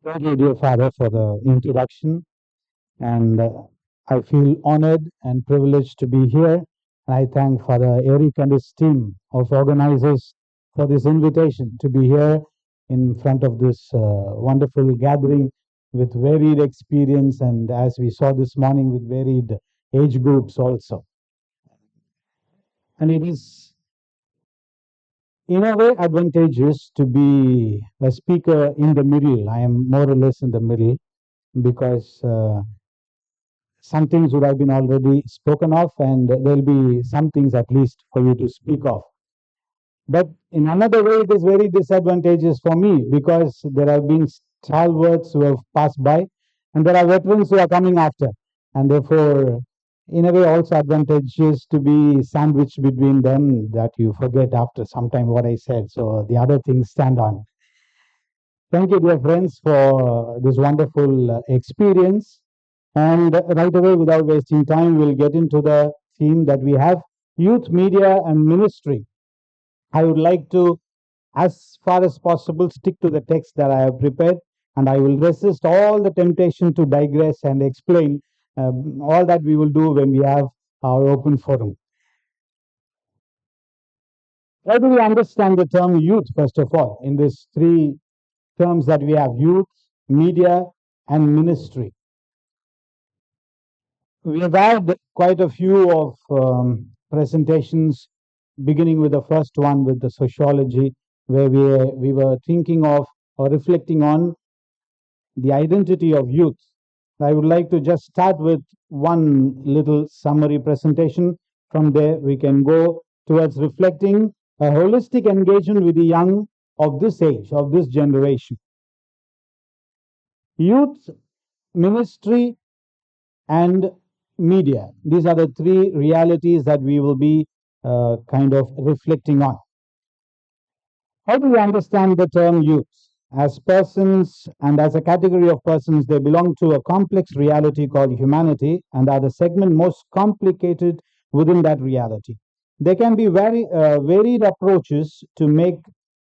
Thank you, dear Father, for the introduction. And I feel honored and privileged to be here. And I thank Father Eric and his team of organizers for this invitation to be here in front of this wonderful gathering with varied experience and, as we saw this morning, with varied age groups also. And it is, in a way, advantageous to be a speaker in the middle. I am more or less in the middle because some things would have been already spoken of, and there'll be some things at least for you to speak of. But in another way, it is very disadvantageous for me because there have been stalwarts who have passed by, and there are veterans who are coming after, and therefore, in a way, also advantageous to be sandwiched between them, that you forget after some time what I said. So the other things stand on. Thank you, dear friends, for this wonderful experience. And right away, without wasting time, we'll get into the theme that we have, youth, media, and ministry. I would like to, as far as possible, stick to the text that I have prepared, and I will resist all the temptation to digress and explain all that we will do when we have our open forum. How do we understand the term youth, first of all, in these three terms that we have: youth, media, and ministry? We have had quite a few of presentations, beginning with the first one with the sociology, where we were thinking of or reflecting on the identity of youth. I would like to just start with one little summary presentation. From there, we can go towards reflecting a holistic engagement with the young of this age, of this generation. Youth, ministry, and media. These are the three realities that we will be kind of reflecting on. How do we understand the term youth? As persons and as a category of persons, they belong to a complex reality called humanity and are the segment most complicated within that reality. There can be varied approaches to make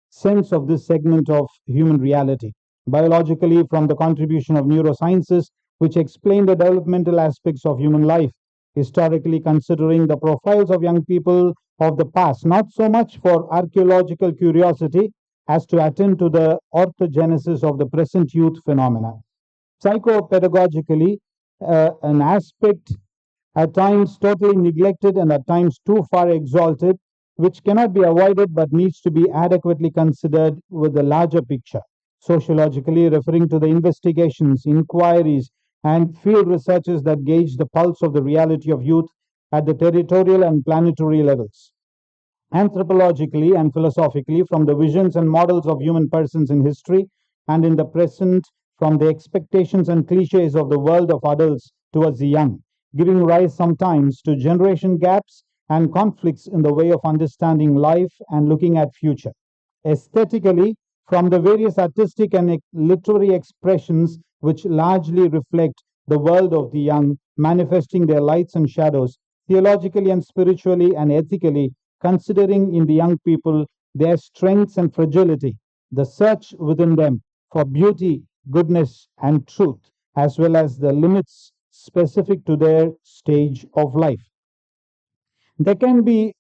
sense of this segment of human reality. Biologically, from the contribution of neurosciences, which explain the developmental aspects of human life, historically considering the profiles of young people of the past, not so much for archaeological curiosity as to attend to the orthogenesis of the present youth phenomena. Psychopedagogically, an aspect at times totally neglected and at times too far exalted, which cannot be avoided but needs to be adequately considered with the larger picture. Sociologically, referring to the investigations, inquiries, and field researches that gauge the pulse of the reality of youth at the territorial and planetary levels. Anthropologically and philosophically, from the visions and models of human persons in history and in the present, from the expectations and cliches of the world of adults towards the young, giving rise sometimes to generation gaps and conflicts in the way of understanding life and looking at future. Aesthetically, from the various artistic and literary expressions which largely reflect the world of the young, manifesting their lights and shadows, theologically and spiritually and ethically, considering in the young people their strengths and fragility, the search within them for beauty, goodness, and truth, as well as the limits specific to their stage of life. There can be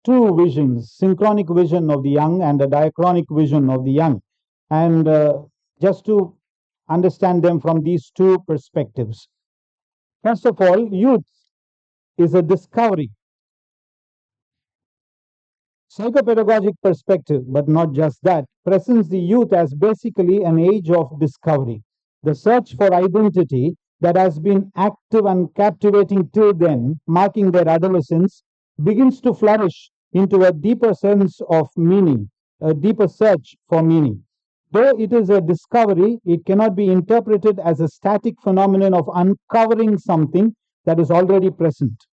two visions, synchronic vision of the young and a diachronic vision of the young. And just to understand them from these two perspectives. First of all, youth is a discovery. Psychopedagogic perspective, but not just that, presents the youth as basically an age of discovery. The search for identity that has been active and captivating till then, marking their adolescence, begins to flourish into a deeper sense of meaning, a deeper search for meaning. Though it is a discovery, it cannot be interpreted as a static phenomenon of uncovering something that is already present.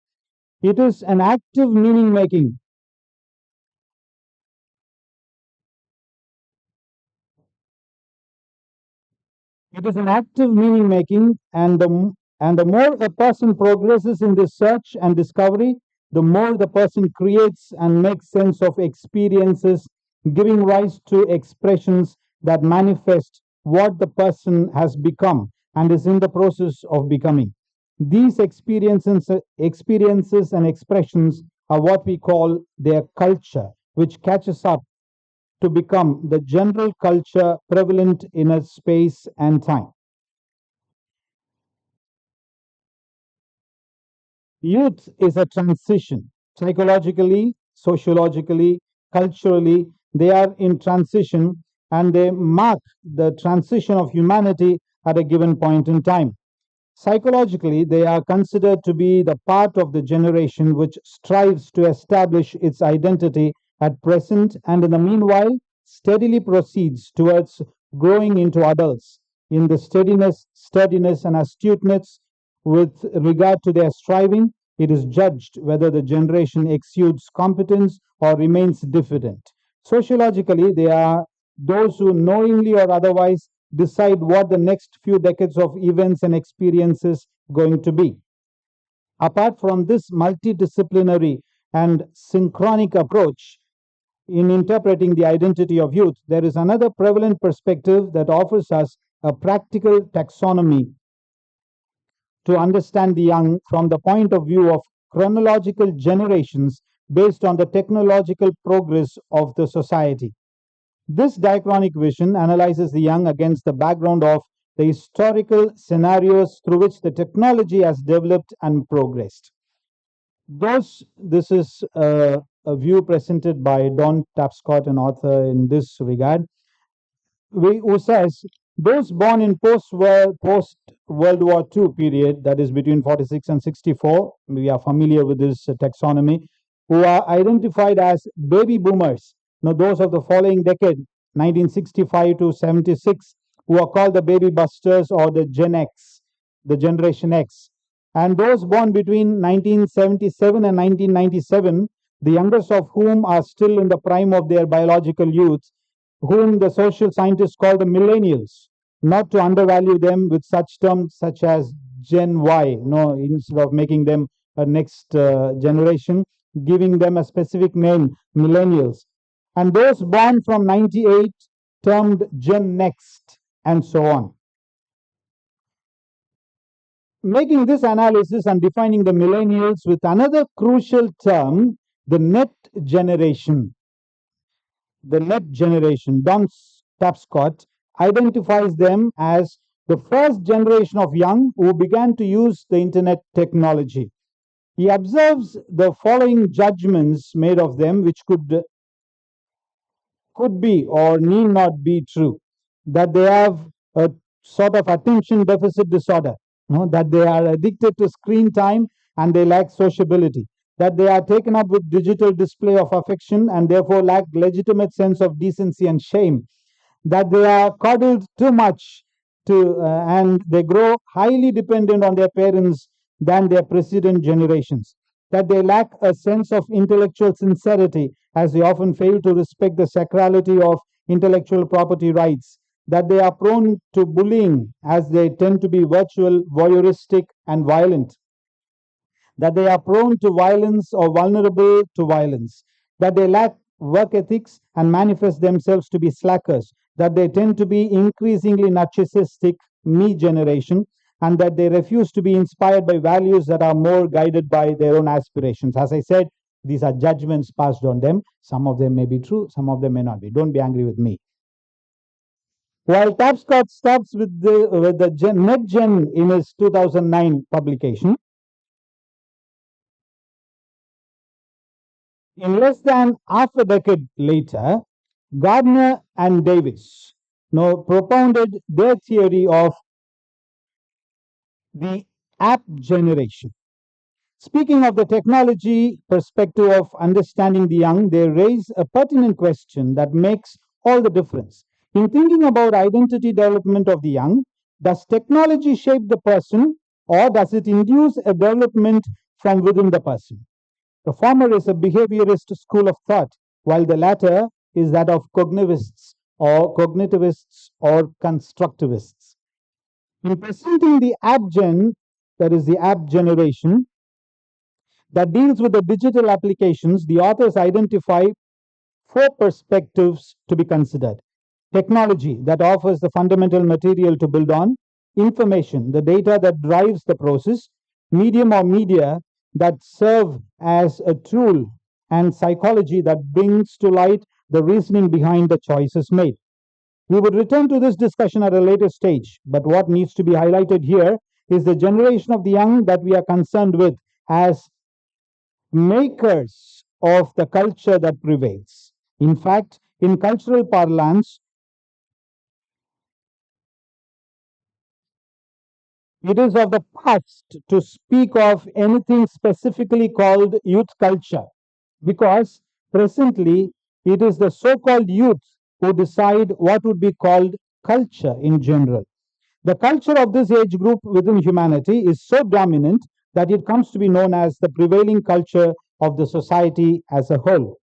It is an active meaning making. It is an active meaning making, and the more a person progresses in this search and discovery, the more the person creates and makes sense of experiences, giving rise to expressions that manifest what the person has become and is in the process of becoming. These experiences and expressions are what we call their culture, which catches up to become the general culture prevalent in a space and time. Youth is a transition. Psychologically, sociologically, culturally, they are in transition and they mark the transition of humanity at a given point in time. Psychologically, they are considered to be the part of the generation which strives to establish its identity at present and in the meanwhile steadily proceeds towards growing into adults in the sturdiness and astuteness with regard to their striving. It is judged whether the generation exudes competence or remains diffident. Sociologically, they are those who knowingly or otherwise decide what the next few decades of events and experiences going to be. Apart from this multidisciplinary and synchronic approach in interpreting the identity of youth, there is another prevalent perspective that offers us a practical taxonomy to understand the young from the point of view of chronological generations based on the technological progress of the society. This diachronic vision analyzes the young against the background of the historical scenarios through which the technology has developed and progressed. This is a view presented by Don Tapscott, an author in this regard, who says those born in post-World War II period, that is between 46 and 64, we are familiar with this taxonomy, who are identified as baby boomers. Now, those of the following decade, 1965 to 76, who are called the baby busters or the Gen X, the Generation X. And those born between 1977 and 1997, the youngest of whom are still in the prime of their biological youth, whom the social scientists call the millennials, not to undervalue them with such terms such as Gen Y, instead of making them a next generation, giving them a specific name, millennials. And those born from 98 termed Gen Next, and so on. Making this analysis and defining the millennials with another crucial term, the net generation. The net generation, Don Tapscott identifies them as the first generation of young who began to use the internet technology. He observes the following judgments made of them, which could be or need not be true. That they have a sort of attention deficit disorder, that they are addicted to screen time and they lack sociability, that they are taken up with digital display of affection and therefore lack legitimate sense of decency and shame, that they are coddled too much and they grow highly dependent on their parents than their precedent generations, that they lack a sense of intellectual sincerity as they often fail to respect the sacrality of intellectual property rights, that they are prone to bullying as they tend to be virtual, voyeuristic, and violent, that they are prone to violence or vulnerable to violence, that they lack work ethics and manifest themselves to be slackers, that they tend to be increasingly narcissistic, me generation, and that they refuse to be inspired by values that are more guided by their own aspirations. As I said, these are judgments passed on them. Some of them may be true, some of them may not be. Don't be angry with me. While Tapscott stops with the NetGen in his 2009 publication, in less than half a decade later, Gardner and Davis propounded their theory of the app generation. Speaking of the technology perspective of understanding the young, they raise a pertinent question that makes all the difference. In thinking about identity development of the young, does technology shape the person or does it induce a development from within the person? The former is a behaviorist school of thought, while the latter is that of cognitivists or constructivists. In presenting the app gen, that is the app generation, that deals with the digital applications, the authors identify four perspectives to be considered. technology that offers the fundamental material to build on, information, the data that drives the process, medium or media that serve as a tool, and psychology that brings to light the reasoning behind the choices made. We would return to this discussion at a later stage, but what needs to be highlighted here is the generation of the young that we are concerned with as makers of the culture that prevails. In fact, in cultural parlance, it is of the past to speak of anything specifically called youth culture, because presently it is the so called youth who decide what would be called culture in general. The culture of this age group within humanity is so dominant that it comes to be known as the prevailing culture of the society as a whole.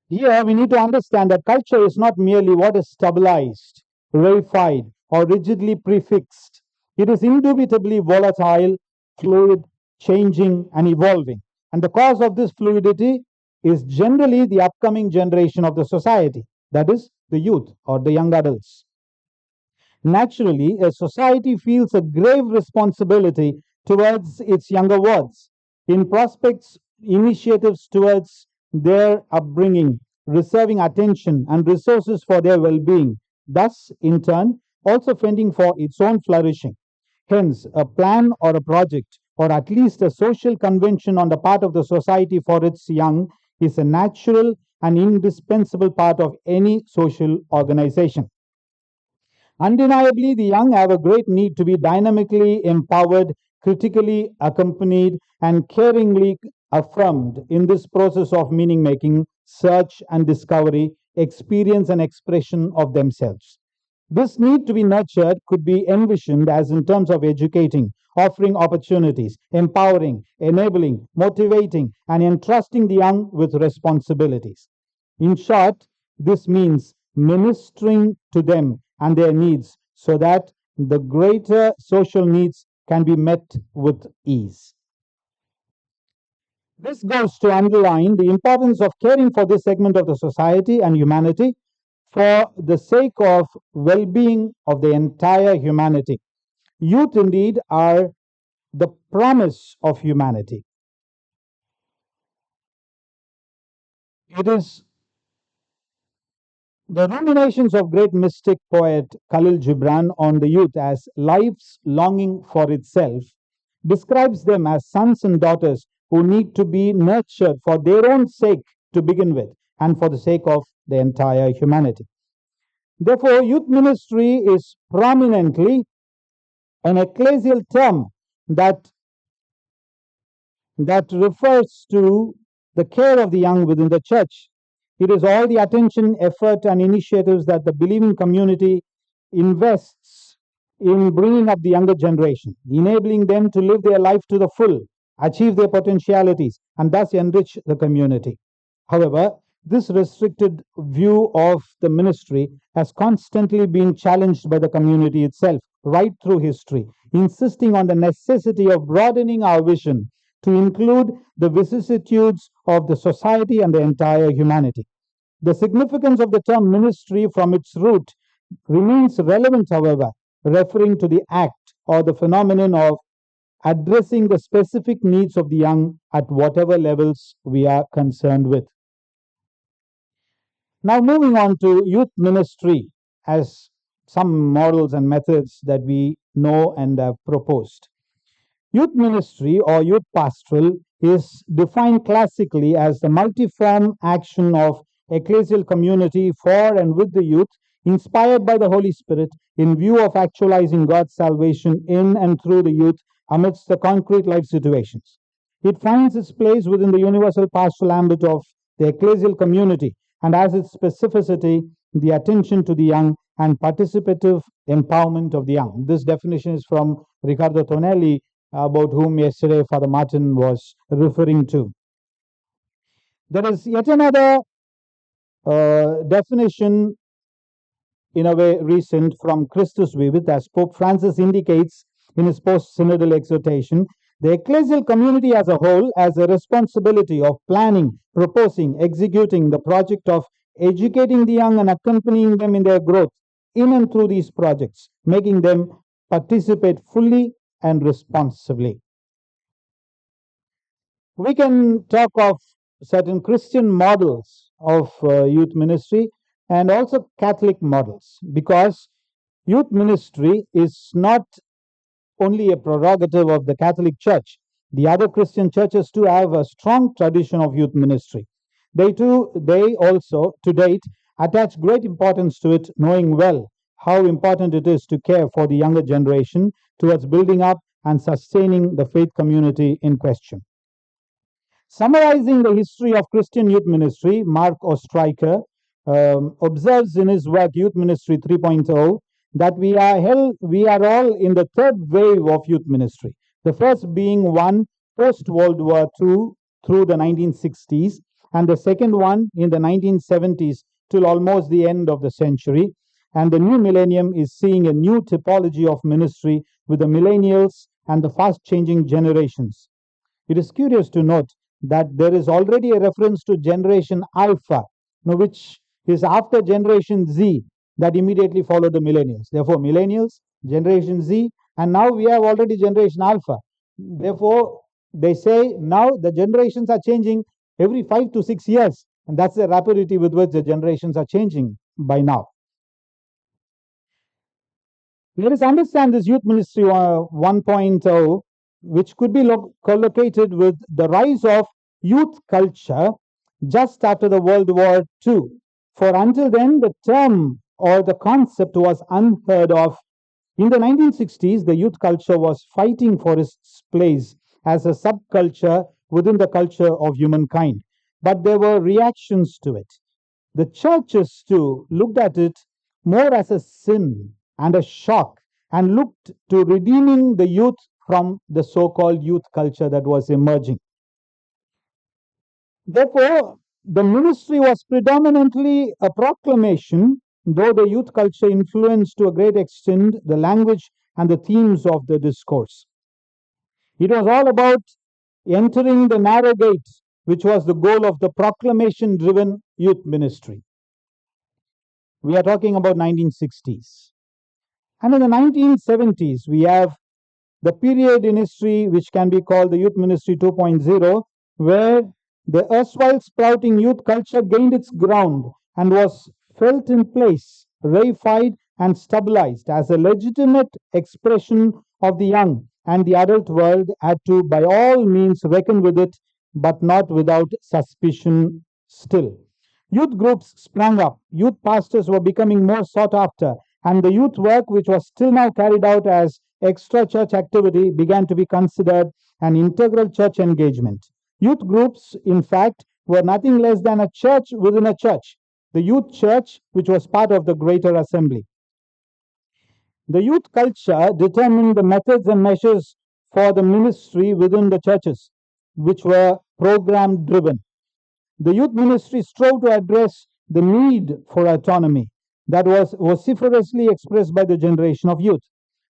Here, we need to understand that culture is not merely what is stabilized, reified, or rigidly prefixed. It is indubitably volatile, fluid, changing, and evolving. And the cause of this fluidity is generally the upcoming generation of the society, that is, the youth or the young adults. Naturally, a society feels a grave responsibility towards its younger ones in prospects, initiatives towards their upbringing, reserving attention and resources for their well being, thus, in turn, also fending for its own flourishing. Hence, a plan or a project, or at least a social convention on the part of the society for its young, is a natural and indispensable part of any social organization. Undeniably, the young have a great need to be dynamically empowered, critically accompanied, and caringly affirmed in this process of meaning making, search and discovery, experience and expression of themselves. This need to be nurtured could be envisioned as in terms of educating, offering opportunities, empowering, enabling, motivating, and entrusting the young with responsibilities. In short, this means ministering to them and their needs so that the greater social needs can be met with ease. This goes to underline the importance of caring for this segment of the society and humanity for the sake of well being of the entire humanity. Youth, indeed, are the promise of humanity. It is the ruminations of great mystic poet Khalil Gibran on the youth as life's longing for itself describes them as sons and daughters who need to be nurtured for their own sake to begin with and for the sake of the entire humanity. Therefore, youth ministry is prominently an ecclesial term that, that refers to the care of the young within the church. It is all the attention, effort, and initiatives that the believing community invests in bringing up the younger generation, enabling them to live their life to the full, achieve their potentialities, and thus enrich the community. However, this restricted view of the ministry has constantly been challenged by the community itself right through history, insisting on the necessity of broadening our vision to include the vicissitudes of the society and the entire humanity. The significance of the term ministry from its root remains relevant, however, referring to the act or the phenomenon of addressing the specific needs of the young at whatever levels we are concerned with. Now, moving on to youth ministry as some models and methods that we know and have proposed. Youth ministry or youth pastoral is defined classically as the multiform action of ecclesial community for and with the youth, inspired by the Holy Spirit in view of actualizing God's salvation in and through the youth amidst the concrete life situations. It finds its place within the universal pastoral ambit of the ecclesial community and has its specificity the attention to the young and participative empowerment of the young. This definition is from Riccardo Tonelli, about whom yesterday Father Martin was referring to. There is yet another definition, in a way recent, from Christus Vivit, as Pope Francis indicates in his post-synodal exhortation. The ecclesial community as a whole has a responsibility of planning, proposing, executing the project of educating the young and accompanying them in their growth in and through these projects, making them participate fully and responsibly. We can talk of certain Christian models of youth ministry and also Catholic models, because youth ministry is not only a prerogative of the Catholic Church. The other Christian churches too have a strong tradition of youth ministry. They also, to date, attach great importance to it, knowing well how important it is to care for the younger generation towards building up and sustaining the faith community in question. Summarizing the history of Christian youth ministry, Mark Ostreicher observes in his work Youth Ministry 3.0 that we are all in the third wave of youth ministry. The first being one post World War II through the 1960s, and the second one in the 1970s till almost the end of the century. And the new millennium is seeing a new typology of ministry with the millennials and the fast changing generations. It is curious to note that there is already a reference to Generation Alpha, which is after Generation Z, that immediately followed the millennials. Therefore, millennials, Generation Z, and now we have already Generation Alpha. Therefore, they say now the generations are changing every 5 to 6 years, and that's the rapidity with which the generations are changing by now. Let us understand this Youth Ministry 1.0, which could be collocated with the rise of youth culture just after the World War II. For until then, the term or the concept was unheard of. In the 1960s, the youth culture was fighting for its place as a subculture within the culture of humankind. But there were reactions to it. The churches, too, looked at it more as a sin and a shock, and looked to redeeming the youth from the so-called youth culture that was emerging. Therefore, the ministry was predominantly a proclamation, though the youth culture influenced to a great extent the language and the themes of the discourse. It was all about entering the narrow gate, which was the goal of the proclamation-driven youth ministry. We are talking about 1960s. And in the 1970s, we have the period in history which can be called the Youth Ministry 2.0, where the erstwhile sprouting youth culture gained its ground and was felt in place, reified and stabilized as a legitimate expression of the young, and the adult world had to by all means reckon with it, but not without suspicion still. Youth groups sprang up, youth pastors were becoming more sought after, and the youth work, which was still now carried out as extra church activity, began to be considered an integral church engagement. Youth groups, in fact, were nothing less than a church within a church, the youth church, which was part of the greater assembly. The youth culture determined the methods and measures for the ministry within the churches, which were program driven. The youth ministry strove to address the need for autonomy that was vociferously expressed by the generation of youth.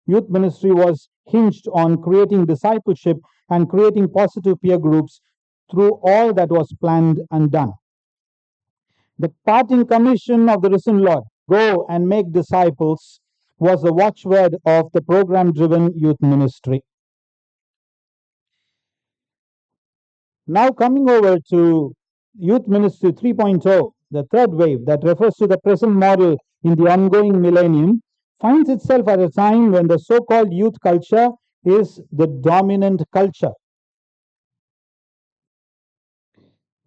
Youth ministry was hinged on creating discipleship and creating positive peer groups through all that was planned and done. The parting commission of the risen Lord, go and make disciples, was the watchword of the program-driven youth ministry. Now coming over to Youth Ministry 3.0, the third wave that refers to the present model in the ongoing millennium, finds itself at a time when the so-called youth culture is the dominant culture.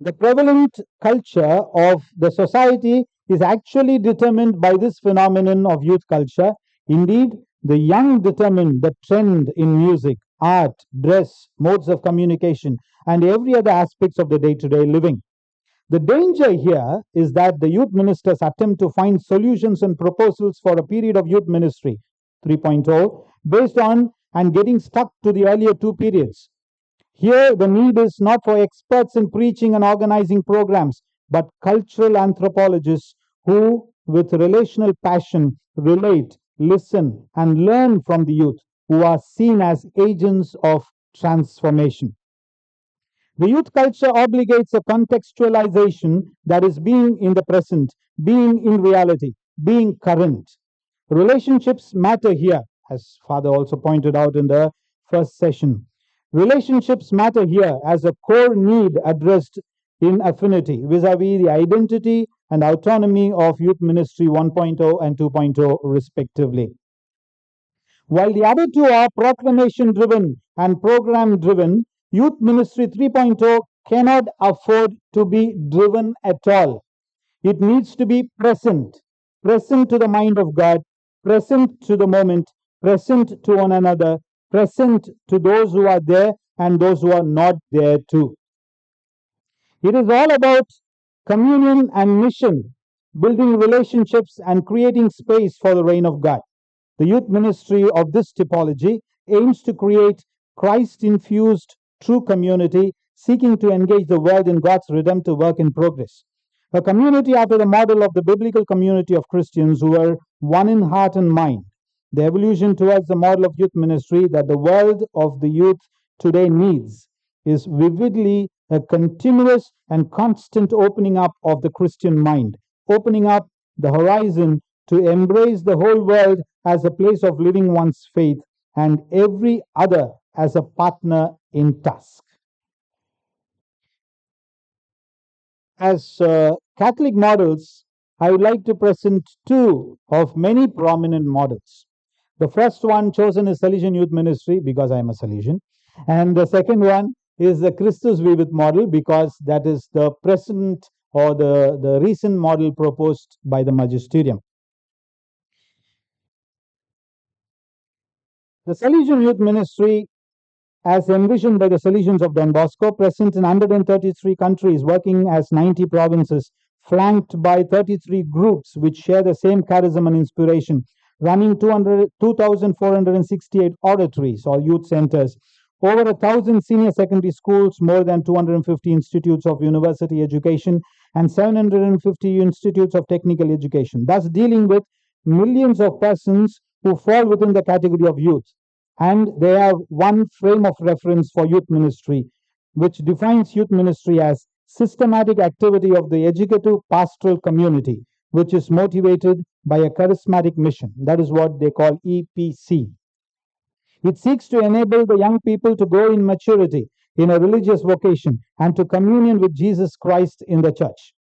The prevalent culture of the society is actually determined by this phenomenon of youth culture. Indeed, the young determine the trend in music, art, dress, modes of communication, and every other aspects of the day-to-day living. The danger here is that the youth ministers attempt to find solutions and proposals for a period of youth ministry 3.0 based on and getting stuck to the earlier two periods. Here, the need is not for experts in preaching and organizing programs, but cultural anthropologists who, with relational passion, relate, listen, and learn from the youth, who are seen as agents of transformation. The youth culture obligates a contextualization that is being in the present, being in reality, being current. Relationships matter here, as Father also pointed out in the first session. Relationships matter here as a core need addressed in affinity vis-a-vis the identity and autonomy of Youth Ministry 1.0 and 2.0 respectively. While the other two are proclamation driven and program driven, Youth Ministry 3.0 cannot afford to be driven at all. It needs to be present, present to the mind of God, present to the moment, present to one another, present to those who are there and those who are not there too. It is all about communion and mission, building relationships and creating space for the reign of God. The youth ministry of this typology aims to create Christ-infused true community, seeking to engage the world in God's redemptive work in progress. A community after the model of the biblical community of Christians who are one in heart and mind. The evolution towards the model of youth ministry that the world of the youth today needs is vividly a continuous and constant opening up of the Christian mind, opening up the horizon to embrace the whole world as a place of living one's faith and every other as a partner in task. As Catholic models, I would like to present two of many prominent models. The first one chosen is Salesian Youth Ministry because I am a Salesian, and the second one is the Christus Vivit model because that is the present or the recent model proposed by the Magisterium. The Salesian Youth Ministry, as envisioned by the Salesians of Don Bosco, present in 133 countries, working as 90 provinces, flanked by 33 groups which share the same charism and inspiration, running 2,468 oratories or youth centers, over 1,000 senior secondary schools, more than 250 institutes of university education, and 750 institutes of technical education, thus dealing with millions of persons who fall within the category of youth. And they have one frame of reference for youth ministry, which defines youth ministry as systematic activity of the educative pastoral community, which is motivated by a charismatic mission. That is what they call EPC. It seeks to enable the young people to grow in maturity, in a religious vocation, and to communion with Jesus Christ in the church.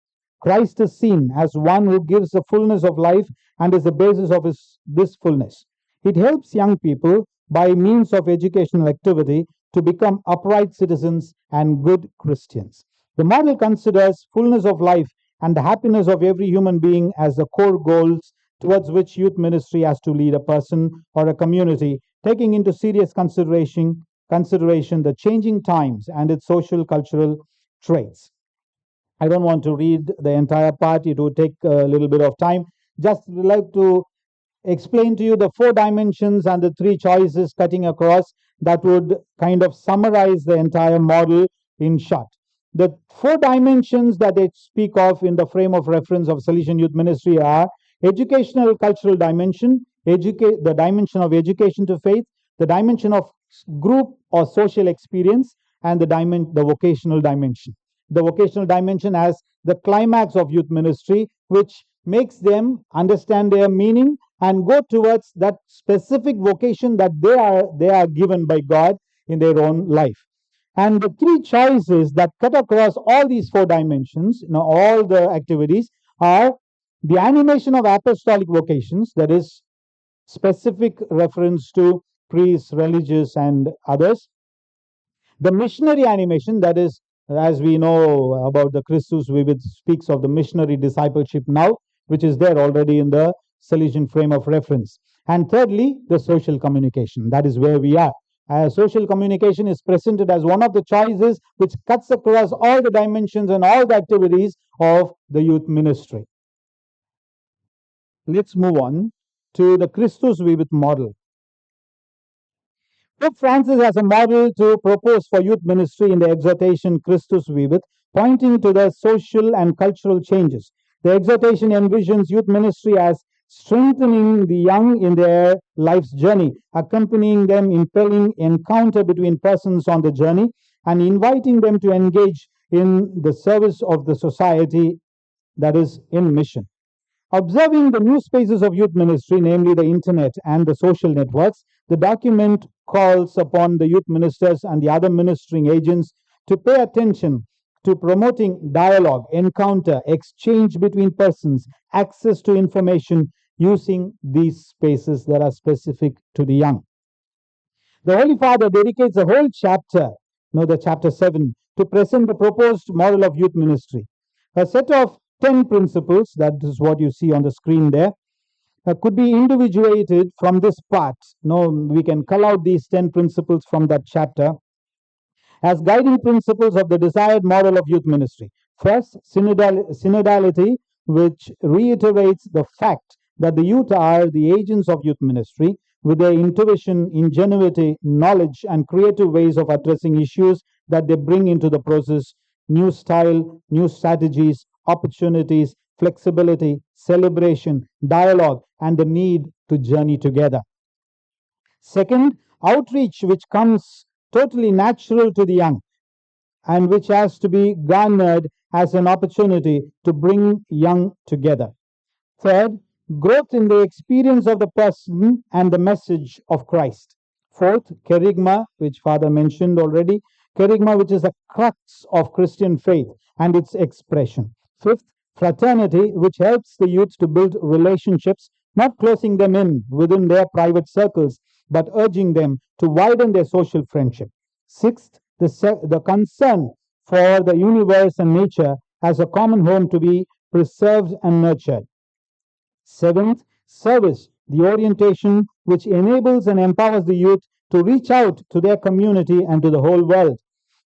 Christ is seen as one who gives the fullness of life and is the basis of this fullness. It helps young people by means of educational activity to become upright citizens and good Christians. The model considers fullness of life and the happiness of every human being as the core goals towards which youth ministry has to lead a person or a community, taking into serious consideration the changing times and its social cultural traits. I don't want to read the entire part, it would take a little bit of time. Just like to explain to you the 4 dimensions and the 3 choices cutting across that would kind of summarize the entire model in short. The 4 dimensions that they speak of in the frame of reference of Salesian Youth Ministry are educational cultural dimension, the dimension of education to faith, the dimension of group or social experience, and the vocational dimension. The vocational dimension as the climax of youth ministry, which makes them understand their meaning and go towards that specific vocation that they are given by God in their own life. And the 3 choices that cut across all these 4 dimensions, all the activities, are the animation of apostolic vocations, that is specific reference to priests, religious, and others. The missionary animation, that is, as we know about the Christus Vivit, speaks of the missionary discipleship now, which is there already in the Salesian frame of reference. And thirdly, the social communication. That is where we are. Social communication is presented as one of the choices which cuts across all the dimensions and all the activities of the youth ministry. Let's move on to the Christus Vivit model. Pope Francis has a model to propose for youth ministry in the exhortation Christus Vivit, pointing to the social and cultural changes. The exhortation envisions youth ministry as strengthening the young in their life's journey, accompanying them, impelling encounter between persons on the journey, and inviting them to engage in the service of the society, that is, in mission. Observing the new spaces of youth ministry, namely the internet and the social networks, the document calls upon the youth ministers and the other ministering agents to pay attention to promoting dialogue, encounter, exchange between persons, access to information using these spaces that are specific to the young. The Holy Father dedicates a whole chapter, the chapter 7, to present the proposed model of youth ministry. A set of 10 principles, that is what you see on the screen there, could be individuated from this part. We can cull out these 10 principles from that chapter as guiding principles of the desired model of youth ministry. First, synodality, which reiterates the fact that the youth are the agents of youth ministry with their intuition, ingenuity, knowledge, and creative ways of addressing issues that they bring into the process, new style, new strategies, opportunities, flexibility, celebration, dialogue, and the need to journey together. Second, outreach, which comes totally natural to the young and which has to be garnered as an opportunity to bring young together. Third, growth in the experience of the person and the message of Christ. Fourth, kerygma, which Father mentioned already, kerygma, which is the crux of Christian faith and its expression. Fifth, fraternity, which helps the youth to build relationships, not closing them in within their private circles, but urging them to widen their social friendship. Sixth, the concern for the universe and nature as a common home to be preserved and nurtured. Seventh, service, the orientation which enables and empowers the youth to reach out to their community and to the whole world.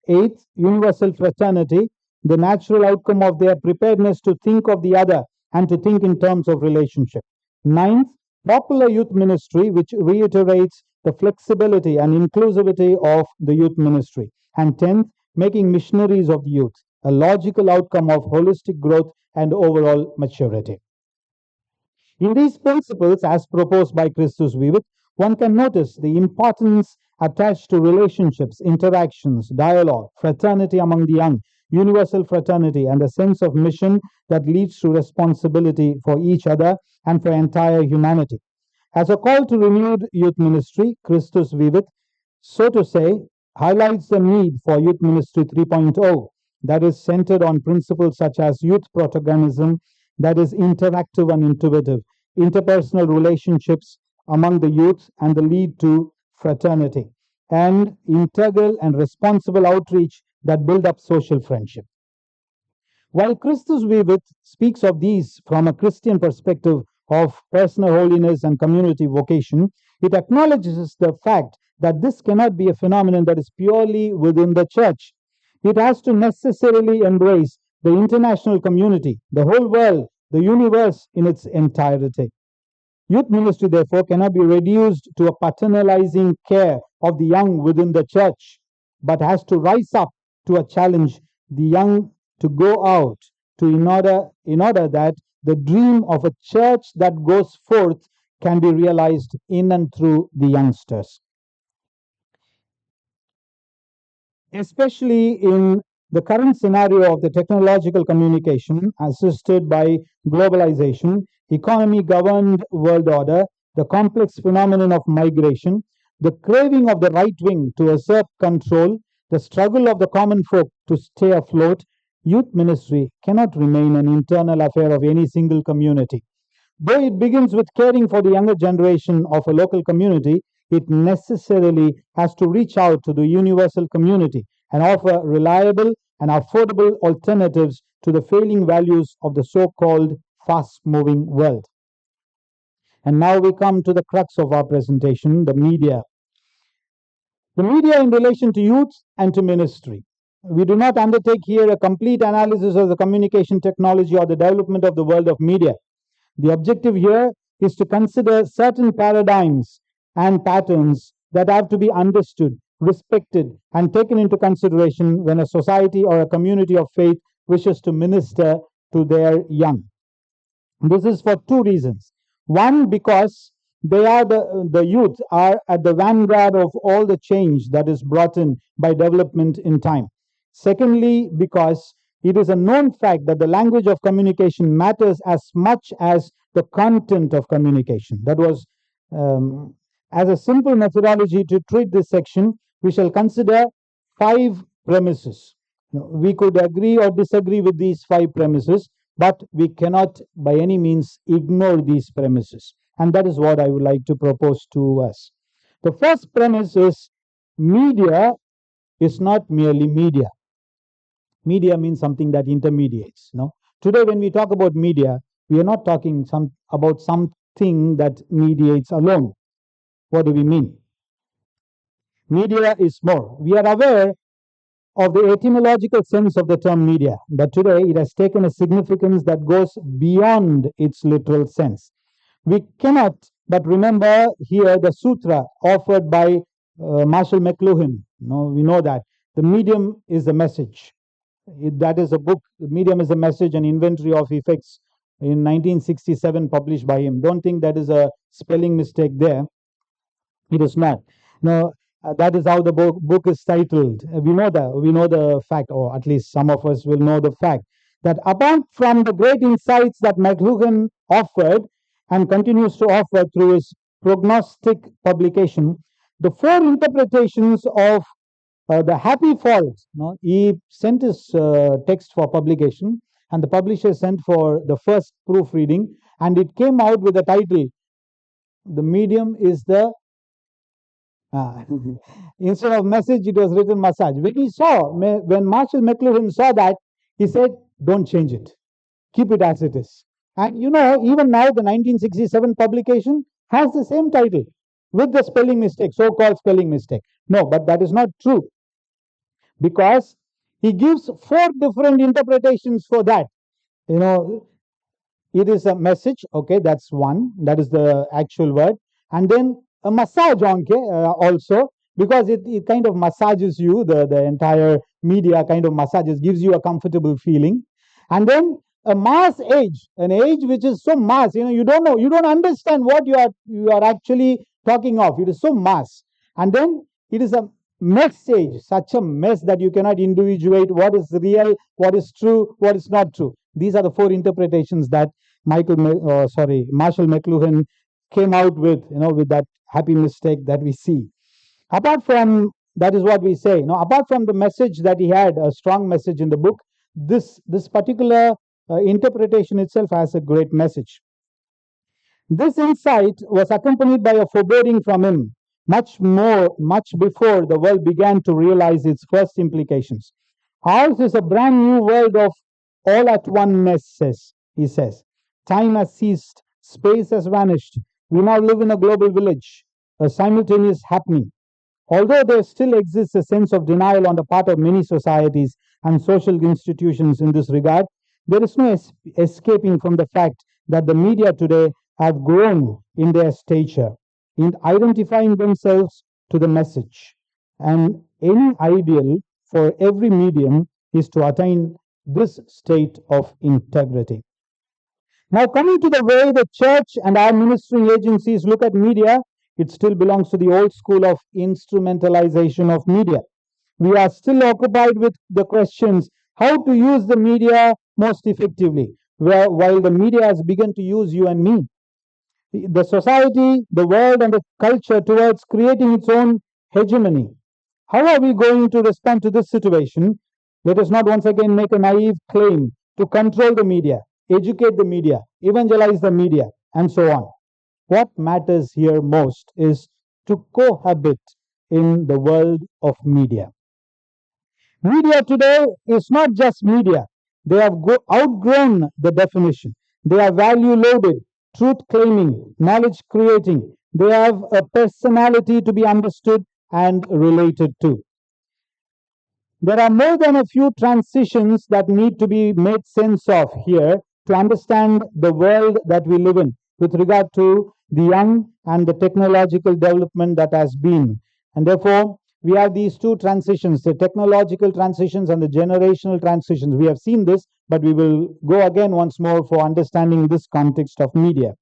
Eighth, universal fraternity, the natural outcome of their preparedness to think of the other and to think in terms of relationship. Ninth, popular youth ministry, which reiterates the flexibility and inclusivity of the youth ministry. And 10th, making missionaries of the youth, a logical outcome of holistic growth and overall maturity. In these principles, as proposed by Christus Vivit, one can notice the importance attached to relationships, interactions, dialogue, fraternity among the young, universal fraternity, and a sense of mission that leads to responsibility for each other and for entire humanity. As a call to renewed youth ministry, Christus Vivit, so to say, highlights the need for Youth Ministry 3.0, that is centered on principles such as youth protagonism, that is interactive and intuitive, interpersonal relationships among the youth and the lead to fraternity, and integral and responsible outreach that build up social friendship. While Christus Vivit speaks of these from a Christian perspective of personal holiness and community vocation, it acknowledges the fact that this cannot be a phenomenon that is purely within the church. It has to necessarily embrace the international community, the whole world, the universe in its entirety. Youth ministry, therefore, cannot be reduced to a paternalizing care of the young within the church, but has to rise up to a challenge the young to go out in order that the dream of a church that goes forth can be realized in and through the youngsters. Especially in the current scenario of the technological communication assisted by globalization, economy governed world order, the complex phenomenon of migration, the craving of the right wing to assert control, the struggle of the common folk to stay afloat, youth ministry cannot remain an internal affair of any single community. Though it begins with caring for the younger generation of a local community, it necessarily has to reach out to the universal community and offer reliable and affordable alternatives to the failing values of the so-called fast-moving world. And now we come to the crux of our presentation, the media. The media in relation to youth and to ministry. We do not undertake here a complete analysis of the communication technology or the development of the world of media. The objective here is to consider certain paradigms and patterns that have to be understood, respected, and taken into consideration when a society or a community of faith wishes to minister to their young. This is for two reasons. One, because They are the youth are at the vanguard of all the change that is brought in by development in time. Secondly, because it is a known fact that the language of communication matters as much as the content of communication. That was, as a simple methodology to treat this section, we shall consider 5 premises. We could agree or disagree with these 5 premises, but we cannot by any means ignore these premises. And that is what I would like to propose to us. The first premise is media is not merely media. Media means something that intermediates. Today, when we talk about media, we are not talking about something that mediates alone. What do we mean? Media is more. We are aware of the etymological sense of the term media, but today it has taken a significance that goes beyond its literal sense. We cannot but remember here the sutra offered by Marshall McLuhan. We know that the medium is the message. That is a book. The Medium is a Message, an inventory of effects in 1967, published by him. Don't think that is a spelling mistake there. It is not. No, that is how the book is titled. We know the fact, or at least some of us will know the fact, that apart from the great insights that McLuhan offered and continues to offer through his prognostic publication, the 4 interpretations of the happy falls. He sent his text for publication, and the publisher sent for the first proofreading, and it came out with the title, "The Medium is the..." Instead of message, it was written massage. When Marshall McLuhan saw that, he said, "Don't change it. Keep it as it is." And even now, the 1967 publication has the same title with the spelling mistake, so-called spelling mistake. No, but that is not true, because he gives 4 different interpretations for that. It is a message, okay, that's one, that is the actual word, and then a massage, also, because it kind of massages you, the entire media kind of massages, gives you a comfortable feeling. And then a mass age, an age which is so mass, you don't understand what you are actually talking of. It is so mass. And then it is a mess age, such a mess that you cannot individuate what is real, what is true, what is not true. These are the 4 interpretations that Marshall McLuhan came out with that happy mistake that we see. Apart from that is what we say. Apart from the message that he had, a strong message in the book, this particular interpretation itself has a great message. This insight was accompanied by a foreboding from him, much before the world began to realize its first implications. Ours is a brand new world of all at oneness, he says. Time has ceased, space has vanished. We now live in a global village, a simultaneous happening. Although there still exists a sense of denial on the part of many societies and social institutions in this regard, there is no escaping from the fact that the media today have grown in their stature, in identifying themselves to the message. And any ideal for every medium is to attain this state of integrity. Now, coming to the way the church and our ministering agencies look at media, it still belongs to the old school of instrumentalization of media. We are still occupied with the questions how to use the media most effectively, while the media has begun to use you and me. The society, the world, and the culture towards creating its own hegemony. How are we going to respond to this situation? Let us not once again make a naive claim to control the media, educate the media, evangelize the media, and so on. What matters here most is to cohabit in the world of media. Media today is not just media. They have outgrown the definition. They are value loaded, truth claiming, knowledge creating. They have a personality to be understood and related to. There are more than a few transitions that need to be made sense of here to understand the world that we live in with regard to the young and the technological development that has been. And therefore, we have these 2 transitions, the technological transitions and the generational transitions. We have seen this, but we will go again once more for understanding this context of media.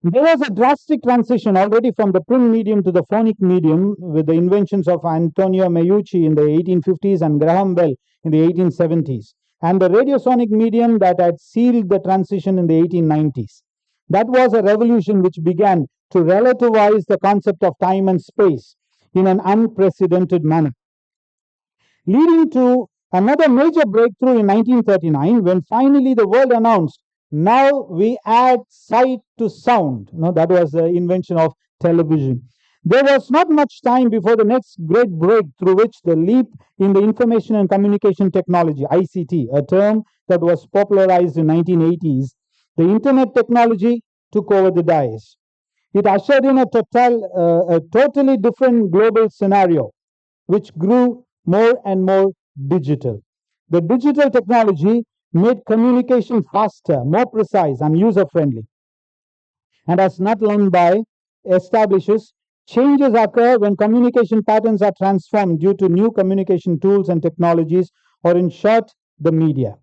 There was a drastic transition already from the print medium to the phonic medium with the inventions of Antonio Meucci in the 1850s and Graham Bell in the 1870s, and the radiosonic medium that had sealed the transition in the 1890s. That was a revolution which began to relativize the concept of time and space in an unprecedented manner, leading to another major breakthrough in 1939 when finally the world announced, now we add sight to sound. That was the invention of television. There was not much time before the next great breakthrough, which the leap in the information and communication technology, ICT, a term that was popularized in 1980s. The internet technology took over the dais. It ushered in a totally different global scenario, which grew more and more digital. The digital technology made communication faster, more precise, and user friendly. And as Nat Lundby establishes, changes occur when communication patterns are transformed due to new communication tools and technologies, or in short, the media.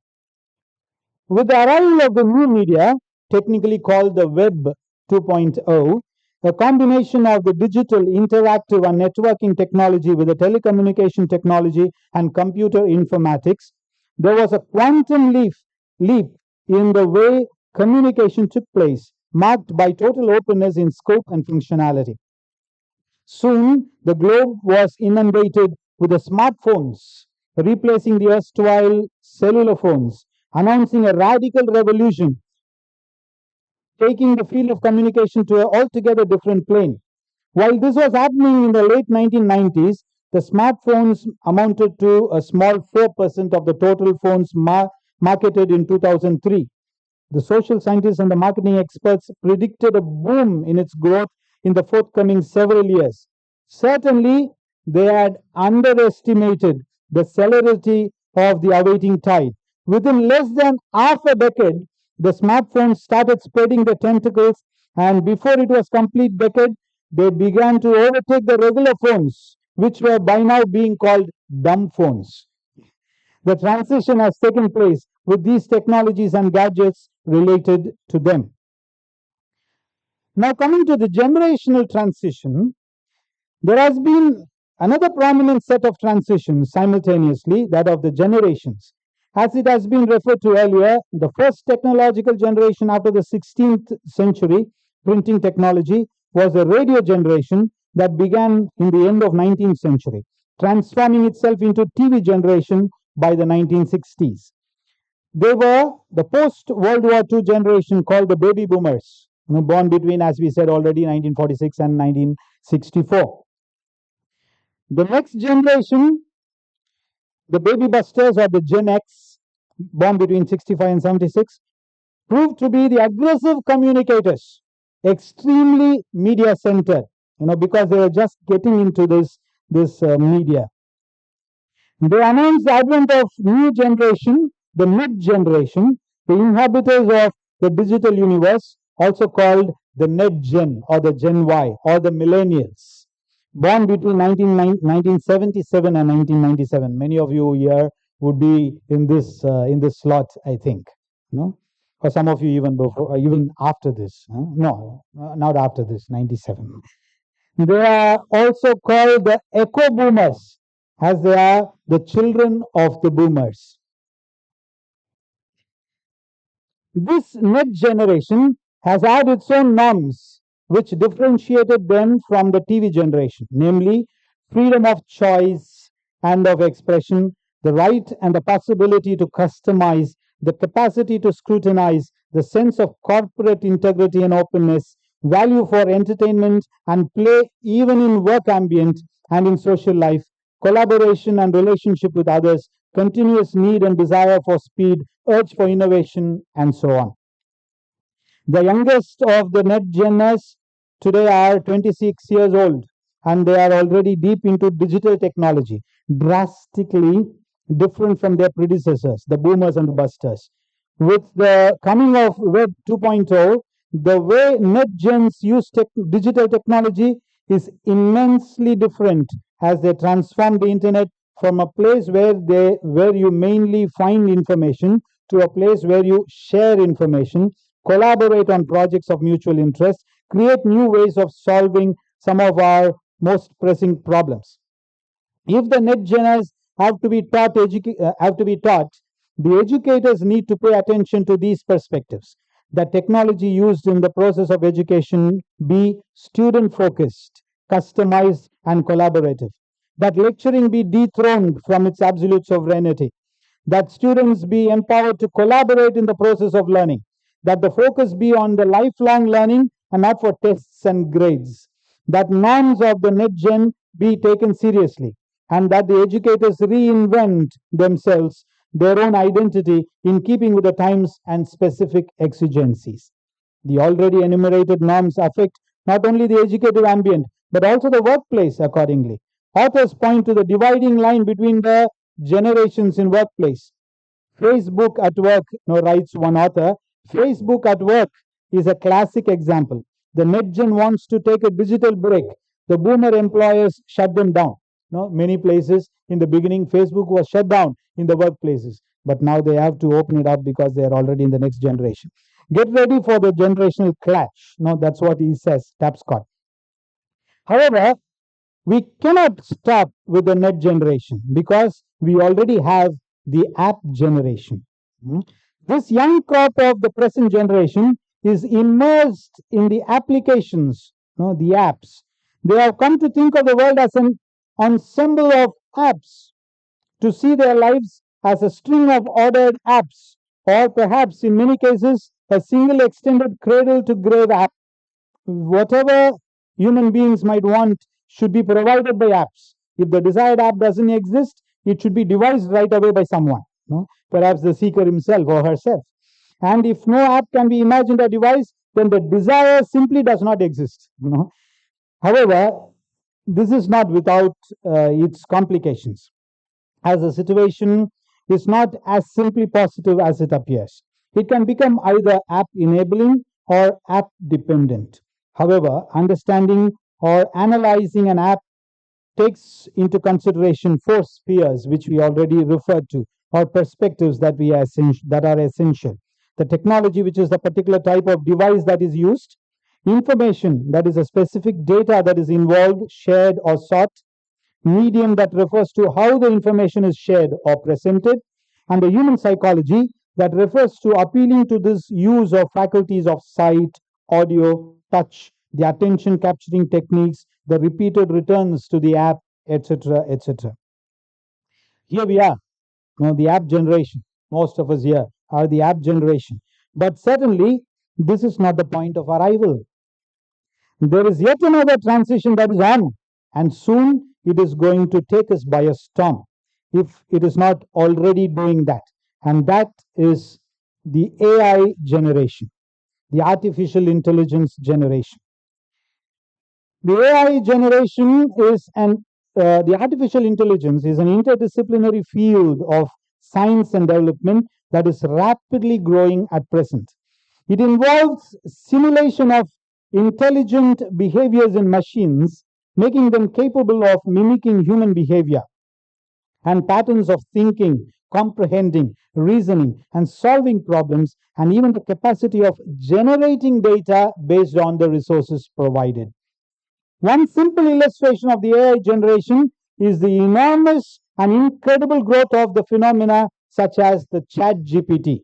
With the arrival of the new media, technically called the Web 2.0, a combination of the digital, interactive, and networking technology with the telecommunication technology and computer informatics, there was a quantum leap in the way communication took place, marked by total openness in scope and functionality. Soon, the globe was inundated with the smartphones, replacing the erstwhile cellular phones, announcing a radical revolution, taking the field of communication to an altogether different plane. While this was happening in the late 1990s, the smartphones amounted to a small 4% of the total phones marketed in 2003. The social scientists and the marketing experts predicted a boom in its growth in the forthcoming several years. Certainly, they had underestimated the celerity of the awaiting tide. Within less than half a decade, the smartphones started spreading their tentacles, and before it was complete decade, they began to overtake the regular phones, which were by now being called dumb phones. The transition has taken place with these technologies and gadgets related to them. Now, coming to the generational transition, there has been another prominent set of transitions simultaneously, that of the generations. As it has been referred to earlier, the first technological generation after the 16th century printing technology was the radio generation that began in the end of 19th century, transforming itself into TV generation by the 1960s. They were the post-World War II generation called the baby boomers, born between, as we said already, 1946 and 1964. The next generation, the baby busters or the Gen X, born between 65 and 76, proved to be the aggressive communicators, extremely media centered, because they were just getting into this media. They announced the advent of new generation, the mid generation, the inhabitants of the digital universe, also called the Net Gen or the Gen Y or the millennials, born between 1977 and 1997. Many of you here would be in this slot, I think. No? Or some of you even before, even after this. No, not after this, 97. They are also called the echo boomers, as they are the children of the boomers. This next generation has had its own norms which differentiated them from the TV generation, namely freedom of choice and of expression, the right and the possibility to customize, the capacity to scrutinize, the sense of corporate integrity and openness, value for entertainment and play even in work ambient and in social life, collaboration and relationship with others, continuous need and desire for speed, urge for innovation, and so on. The youngest of the Net Genners today are 26 years old, and they are already deep into digital technology, drastically different from their predecessors, the boomers and the busters. With the coming of Web 2.0, the way Net Gens use digital technology is immensely different, as they transform the internet from a place where you mainly find information to a place where you share information, collaborate on projects of mutual interest, create new ways of solving some of our most pressing problems. If the net geners have to be taught, the educators need to pay attention to these perspectives. That technology used in the process of education be student focused, customized, and collaborative. That lecturing be dethroned from its absolute sovereignty, that students be empowered to collaborate in the process of learning, that the focus be on the lifelong learning and not for tests and grades, that norms of the net gen be taken seriously, and that the educators reinvent themselves, their own identity in keeping with the times and specific exigencies. The already enumerated norms affect not only the educative ambient but also the workplace accordingly. Authors point to the dividing line between the generations in workplace. Facebook at work, writes one author, Facebook at work is a classic example. The net gen wants to take a digital break. The boomer employers shut them down. Many places in the beginning, Facebook was shut down in the workplaces, but now they have to open it up because they are already in the next generation. Get ready for the generational clash. That's what he says, Tapscott. However, we cannot stop with the net generation because we already have the app generation. This young crop of the present generation is immersed in the applications, the apps. They have come to think of the world as an ensemble of apps, to see their lives as a string of ordered apps, or perhaps in many cases, a single extended cradle to grave app. Whatever human beings might want should be provided by apps. If the desired app doesn't exist, it should be devised right away by someone, perhaps the seeker himself or herself. And if no app can be imagined or devised, then the desire simply does not exist. However, this is not without its complications, as the situation is not as simply positive as it appears. It can become either app enabling or app dependent. However, understanding or analyzing an app takes into consideration four spheres which we already referred to, or perspectives that are essential. The technology, which is the particular type of device that is used; information, that is a specific data that is involved, shared, or sought; medium, that refers to how the information is shared or presented; and the human psychology, that refers to appealing to this use of faculties of sight, audio, touch, the attention capturing techniques, the repeated returns to the app, etc., etc. Here we are, the app generation. Most of us here are the app generation. But certainly, this is not the point of arrival. There is yet another transition that is on, and soon it is going to take us by a storm, if it is not already doing that. And that is the AI generation, the artificial intelligence generation. The AI generation the artificial intelligence is an interdisciplinary field of science and development that is rapidly growing at present. It involves simulation of intelligent behaviors in machines, making them capable of mimicking human behavior and patterns of thinking, comprehending, reasoning, and solving problems, and even the capacity of generating data based on the resources provided. One simple illustration of the AI generation is the enormous and incredible growth of the phenomena such as the Chat GPT,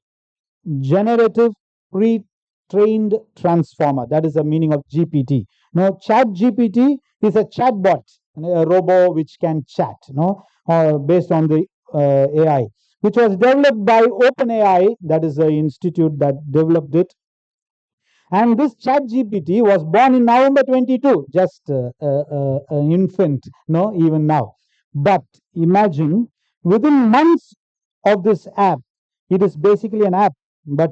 generative pre-trained transformer. That is the meaning of GPT. Now, Chat GPT is a chatbot, a robot which can chat, based on the AI, which was developed by OpenAI, that is the institute that developed it. And this Chat GPT was born in November 22, just an infant, even now. But imagine, within months of this app, it is basically an app, but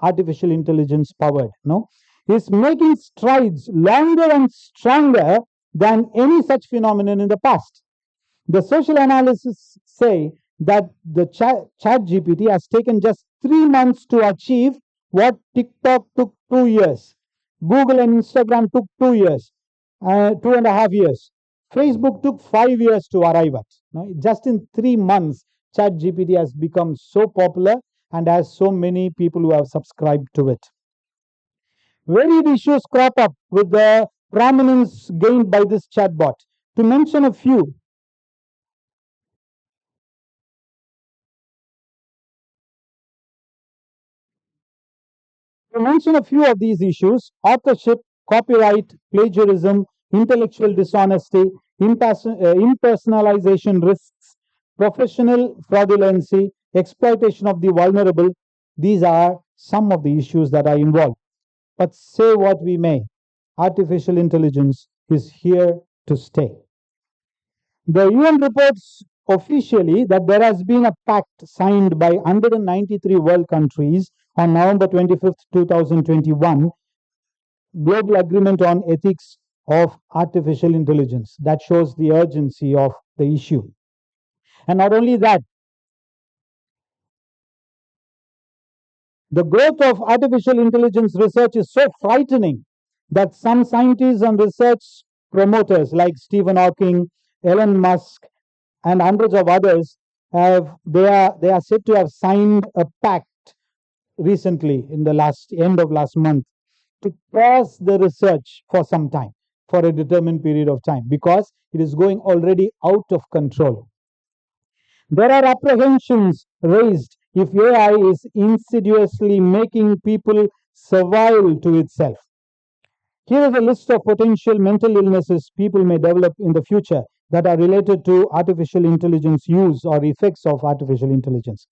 artificial intelligence powered, is making strides longer and stronger than any such phenomenon in the past. The social analysts say that the Chat GPT has taken just 3 months to achieve what TikTok took 2 years, Google and Instagram took 2 years, 2.5 years. Facebook took 5 years to arrive at. Just in 3 months, ChatGPT has become so popular and has so many people who have subscribed to it. Varied issues crop up with the prominence gained by this chatbot. To mention a few, To mention a few of these issues: authorship, copyright, plagiarism, intellectual dishonesty, impersonalization risks, professional fraudulency, exploitation of the vulnerable. These are some of the issues that are involved. But say what we may, artificial intelligence is here to stay. The UN reports officially that there has been a pact signed by 193 world countries on November 25th, 2021, Global Agreement on Ethics of Artificial Intelligence. That shows the urgency of the issue. And not only that, the growth of artificial intelligence research is so frightening that some scientists and research promoters like Stephen Hawking, Elon Musk, and hundreds of others they are said to have signed a pact recently in the last end of last month to pause the research for some time, for a determined period of time, because it is going already out of control. There are apprehensions raised if AI is insidiously making people servile to itself. Here is a list of potential mental illnesses people may develop in the future that are related to artificial intelligence use or effects of artificial intelligence.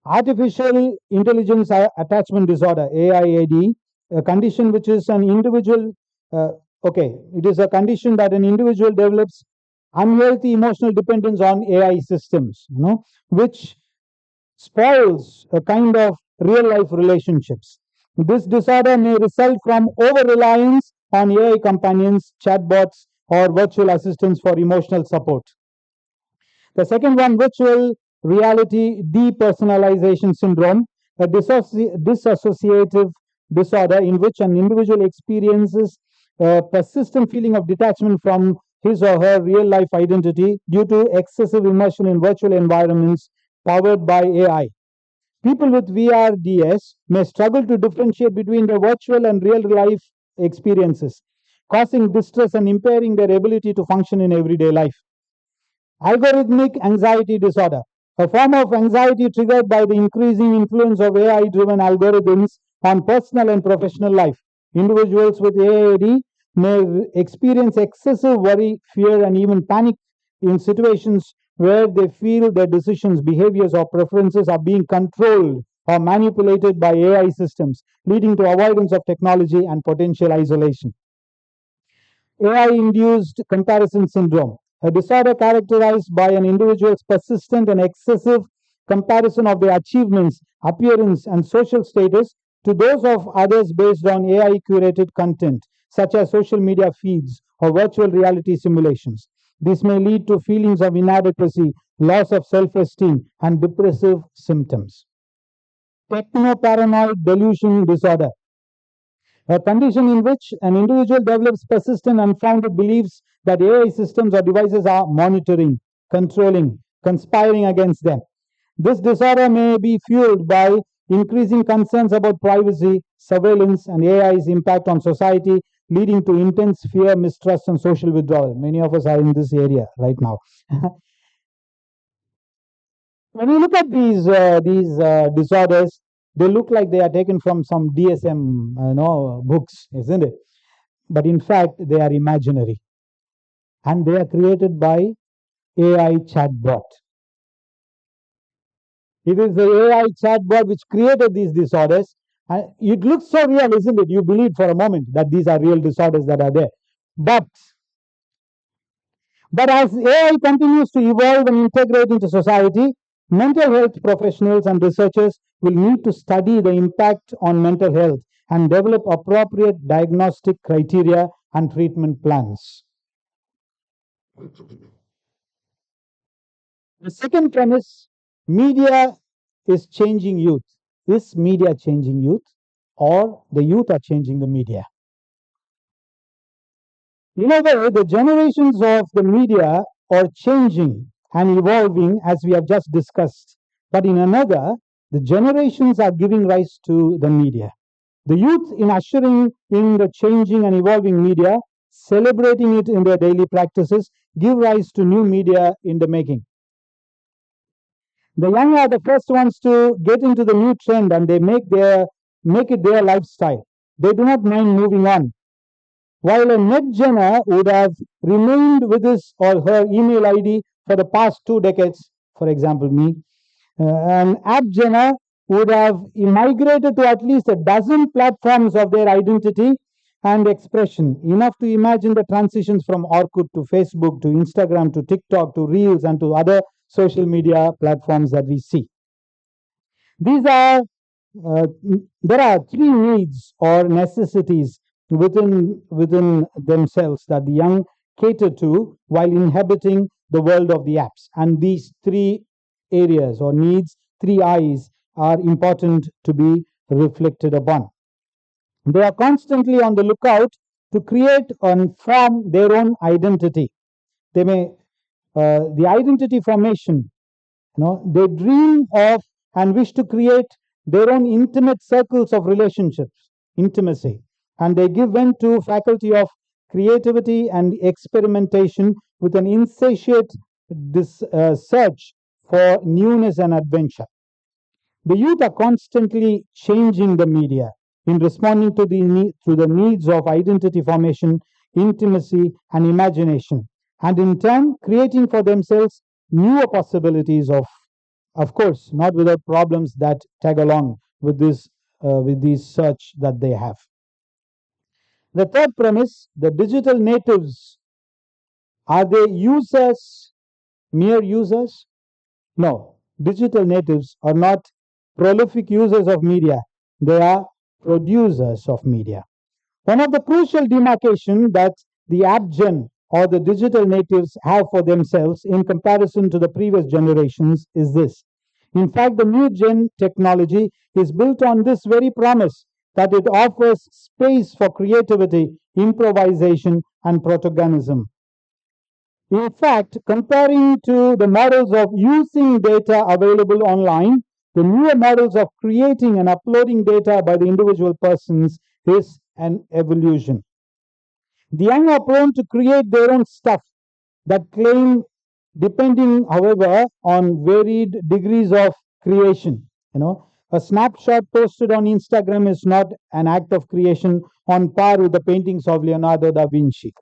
Artificial intelligence attachment disorder, AIAD, a condition which is an individual, it is a condition that an individual develops unhealthy emotional dependence on AI systems, which spoils a kind of real life relationships. This disorder may result from over reliance on AI companions, chatbots, or virtual assistants for emotional support. The second one, virtual reality depersonalization syndrome, a dissociative disorder in which an individual experiences a persistent feeling of detachment from his or her real life identity due to excessive immersion in virtual environments powered by AI. People with VRDS may struggle to differentiate between the virtual and real life experiences, causing distress and impairing their ability to function in everyday life. Algorithmic anxiety disorder, a form of anxiety triggered by the increasing influence of AI driven algorithms on personal and professional life. Individuals with AAD may experience excessive worry, fear, and even panic in situations where they feel their decisions, behaviors, or preferences are being controlled or manipulated by AI systems, leading to avoidance of technology and potential isolation. AI induced comparison syndrome, a disorder characterized by an individual's persistent and excessive comparison of their achievements, appearance, and social status to those of others based on AI curated content, such as social media feeds or virtual reality simulations. This may lead to feelings of inadequacy, loss of self esteem, and depressive symptoms. Techno-paranoid delusion disorder, a condition in which an individual develops persistent unfounded beliefs that AI systems or devices are monitoring, controlling, conspiring against them. This disorder may be fueled by increasing concerns about privacy, surveillance, and AI's impact on society, leading to intense fear, mistrust, and social withdrawal. Many of us are in this area right now. When you look at these disorders, they look like they are taken from some DSM, books, isn't it? But in fact, they are imaginary, and they are created by AI chatbot. It is the AI chatbot which created these disorders. And it looks so real, isn't it? You believe for a moment that these are real disorders that are there. But as AI continues to evolve and integrate into society, mental health professionals and researchers will need to study the impact on mental health and develop appropriate diagnostic criteria and treatment plans. The second premise: media is changing youth. Is media changing youth, or the youth are changing the media? In a way, the generations of the media are changing and evolving as we have just discussed. But in another, the generations are giving rise to the media. The youth, in ushering in the changing and evolving media, celebrating it in their daily practices, give rise to new media in the making. The young are the first ones to get into the new trend, and they make it their lifestyle. They do not mind moving on. While a NetGenner would have remained with his or her email ID for the past 2 decades, for example, me, an AppGenner would have migrated to at least a dozen platforms of their identity and expression, enough to imagine the transitions from Orkut to Facebook to Instagram to TikTok to Reels and to other social media platforms that we see. These are there are three needs or necessities within themselves that the young cater to while inhabiting the world of the apps, and these three areas or needs, three eyes, are important to be reflected upon. They are constantly on the lookout to create and form their own identity. They may the identity formation, they dream of and wish to create their own intimate circles of relationships, intimacy, and they give vent to faculty of creativity and experimentation with an insatiate search for newness and adventure. The youth are constantly changing the media in responding to the needs of identity formation, intimacy, and imagination, and in turn creating for themselves newer possibilities of course, not without problems that tag along with these search that they have. The third premise: the digital natives, are they users, mere users? No, digital natives are not prolific users of media. They are producers of media. One of the crucial demarcation that the app gen or the digital natives have for themselves in comparison to the previous generations is this. In fact, the new gen technology is built on this very promise that it offers space for creativity, improvisation, and protagonism. In fact, comparing to the models of using data available online, the newer models of creating and uploading data by the individual persons is an evolution. The young are prone to create their own stuff that claim, depending, however, on varied degrees of creation. A snapshot posted on Instagram is not an act of creation on par with the paintings of Leonardo da Vinci.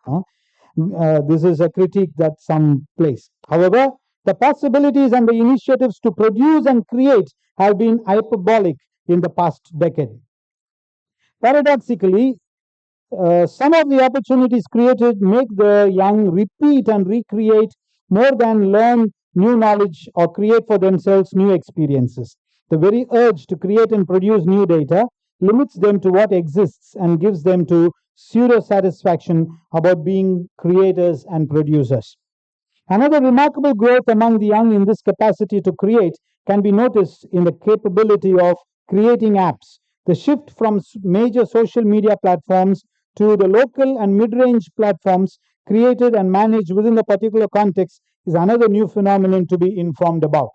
This is a critique that some place. However, the possibilities and the initiatives to produce and create have been hyperbolic in the past decade. Paradoxically, some of the opportunities created make the young repeat and recreate more than learn new knowledge or create for themselves new experiences. The very urge to create and produce new data limits them to what exists and gives them to pseudo satisfaction about being creators and producers. Another remarkable growth among the young in this capacity to create can be noticed in the capability of creating apps. The shift from major social media platforms to the local and mid-range platforms created and managed within the particular context is another new phenomenon to be informed about.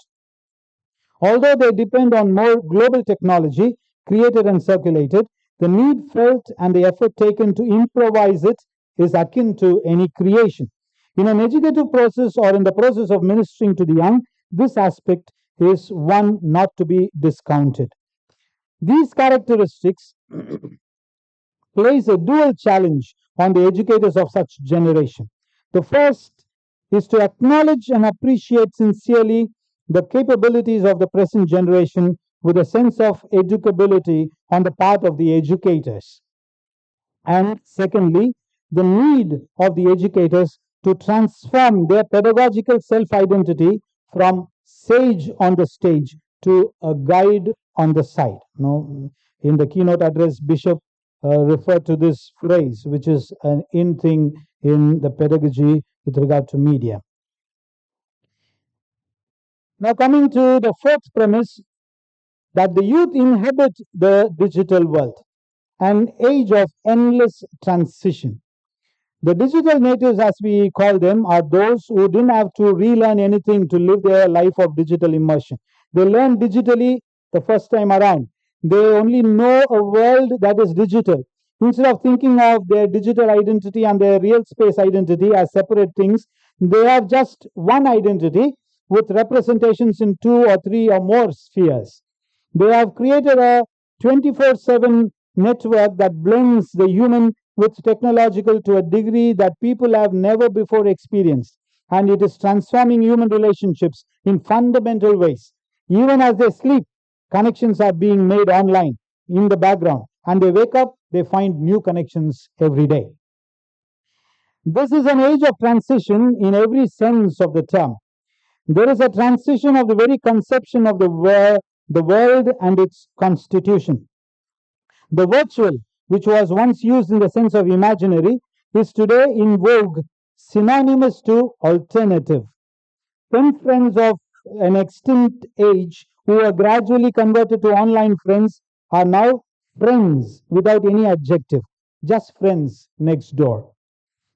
Although they depend on more global technology created and circulated, the need felt and the effort taken to improvise it is akin to any creation. In an educative process or in the process of ministering to the young, this aspect is one not to be discounted. These characteristics place a dual challenge on the educators of such generation. The first is to acknowledge and appreciate sincerely the capabilities of the present generation with a sense of educability on the part of the educators. And secondly, the need of the educators to transform their pedagogical self-identity from sage on the stage to a guide on the side. In the keynote address, Bishop referred to this phrase, which is an in thing in the pedagogy with regard to media. Now, coming to the fourth premise, that the youth inhabit the digital world, an age of endless transition. The digital natives, as we call them, are those who didn't have to relearn anything to live their life of digital immersion. They learned digitally the first time around. They only know a world that is digital. Instead of thinking of their digital identity and their real space identity as separate things, they have just one identity with representations in two or three or more spheres. They have created a 24/7 network that blends the human with technological to a degree that people have never before experienced. And it is transforming human relationships in fundamental ways. Even as they sleep, connections are being made online in the background. And they wake up, they find new connections every day. This is an age of transition in every sense of the term. There is a transition of the very conception of the world and its constitution. The virtual, which was once used in the sense of imaginary, is today in vogue, synonymous to alternative. 10 friends of an extinct age who were gradually converted to online friends are now friends without any adjective, just friends next door.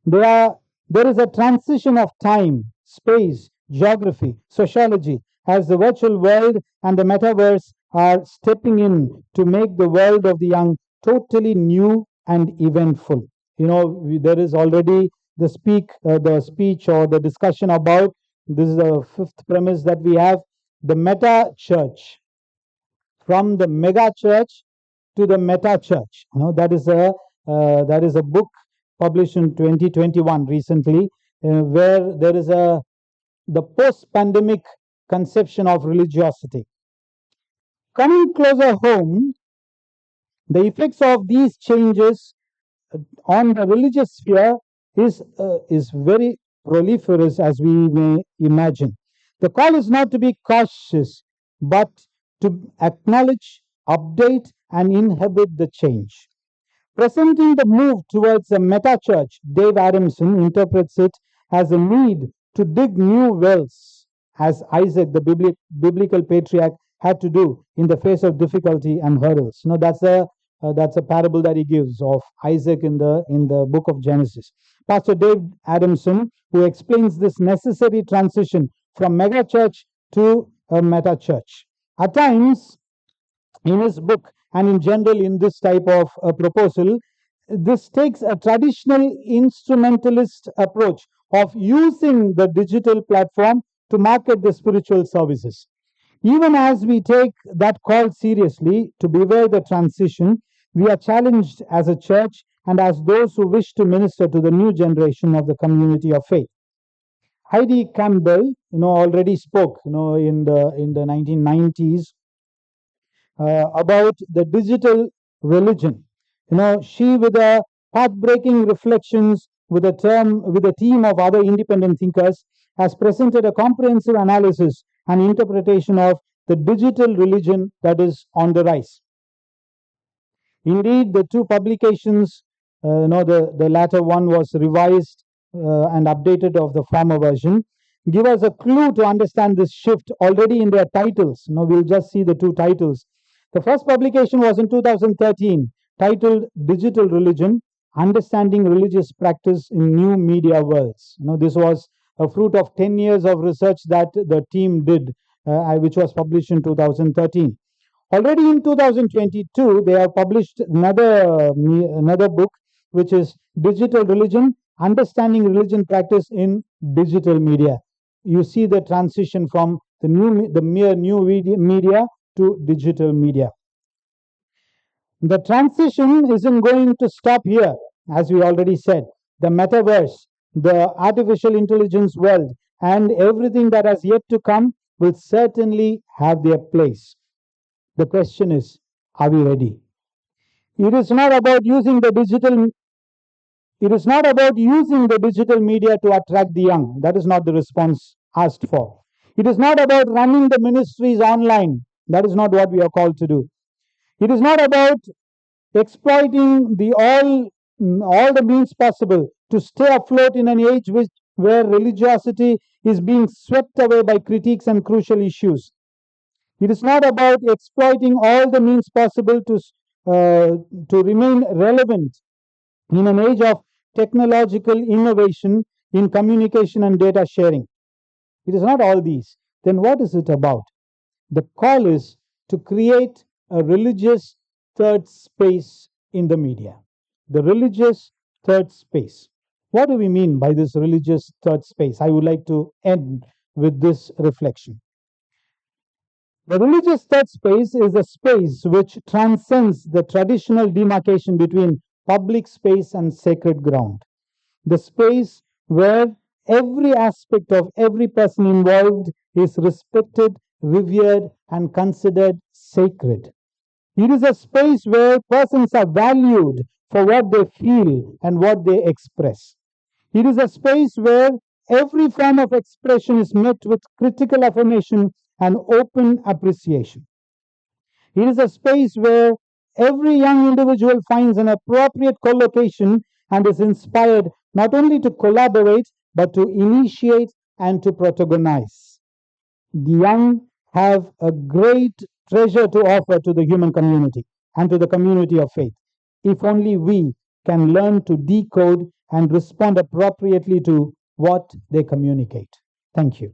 There is a transition of time, space, geography, sociology, as the virtual world and the metaverse are stepping in to make the world of the young totally new and eventful. There is already the speech or the discussion about this is the fifth premise that we have the meta church, from the mega church to the meta church. That is a book published in 2021 recently, where there is the post-pandemic conception of religiosity. Coming closer home, the effects of these changes on the religious sphere is very proliferous, as we may imagine. The call is not to be cautious, but to acknowledge, update, and inhabit the change. Presenting the move towards a meta church, Dave Adamson interprets it as a need to dig new wells, as Isaac, the biblical patriarch, had to do in the face of difficulty and hurdles. That's a parable that he gives of Isaac in the book of Genesis. Pastor Dave Adamson, who explains this necessary transition from mega church to a meta church. At times, in his book and in general in this type of proposal, this takes a traditional instrumentalist approach of using the digital platform to market the spiritual services. Even as we take that call seriously to beware the transition, we are challenged as a church and as those who wish to minister to the new generation of the community of faith. Heidi Campbell, already spoke, in the 1990s about the digital religion. She, with a path-breaking reflections with a team of other independent thinkers, has presented a comprehensive analysis and interpretation of the digital religion that is on the rise. Indeed, the two publications, the latter one was revised and updated of the former version, give us a clue to understand this shift already in their titles. We'll just see the two titles. The first publication was in 2013, titled Digital Religion, Understanding Religious Practice in New Media Worlds. This was a fruit of 10 years of research that the team did, which was published in 2013. Already in 2022, they have published another book, which is Digital Religion, Understanding Religion Practice in Digital Media. You see the transition from the mere new media to digital media. The transition isn't going to stop here, as we already said. The metaverse, the artificial intelligence world, and everything that has yet to come will certainly have their place. The question is, are we ready? It is not about using the digital media to attract the young. That is not the response asked for. It is not about running the ministries online. That is not what we are called to do. It is not about exploiting all the means possible to stay afloat in an age where religiosity is being swept away by critiques and crucial issues. It is not about exploiting all the means possible to remain relevant in an age of technological innovation in communication and data sharing. It is not all these. Then what is it about? The call is to create a religious third space in the media. The religious third space. What do we mean by this religious third space? I would like to end with this reflection. The religious third space is a space which transcends the traditional demarcation between public space and sacred ground. The space where every aspect of every person involved is respected, revered, and considered sacred. It is a space where persons are valued for what they feel and what they express. It is a space where every form of expression is met with critical affirmation and open appreciation. It is a space where every young individual finds an appropriate collocation and is inspired not only to collaborate but to initiate and to protagonize. The young have a great treasure to offer to the human community and to the community of faith. If only we can learn to decode and respond appropriately to what they communicate. Thank you.